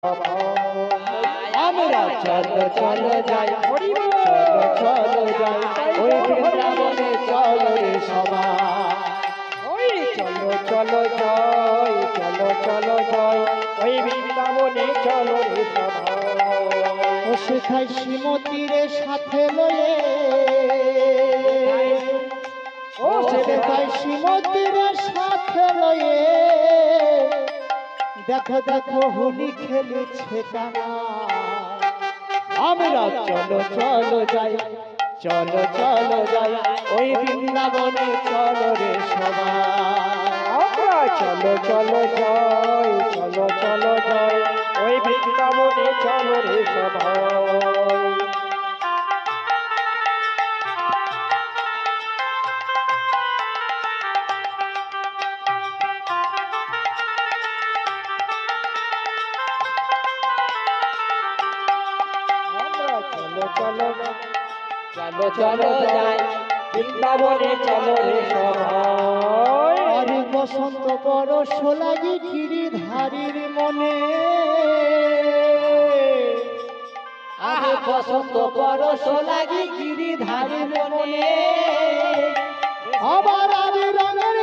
আমরা চলো চলো যাই, চলো চলো যাই ওই বৃন্দাবনে, চলো রে সবাই। চলো চলো যাই, চলো চলো যাই ওই বৃন্দাবনে, চলো রে সবাই। ও সেখাই শ্রীমতীরে সাথে লয়ে, ও সেখাই শ্রীমতীরে সাথে লয়ে, দেখো দেখো হোলি খেলেছে কানা। আমরা চলো চলো যাই, চলো চলো যাই ওই বৃন্দাবনে, চলো রে সবাই। আমরা চলো চলো যাই, চলো চলো যাই ওই বৃন্দাবনে, চলো রে সবাই। চলো চলো চলো চলো যাই বৃন্দাবনে, চলো রে সবাই। আরে বসন্ত পরশ লাগি গিরিধারীর মনে, আরে বসন্ত পরশ লাগি গিরিধারীর মনে, আবার আমি রঙের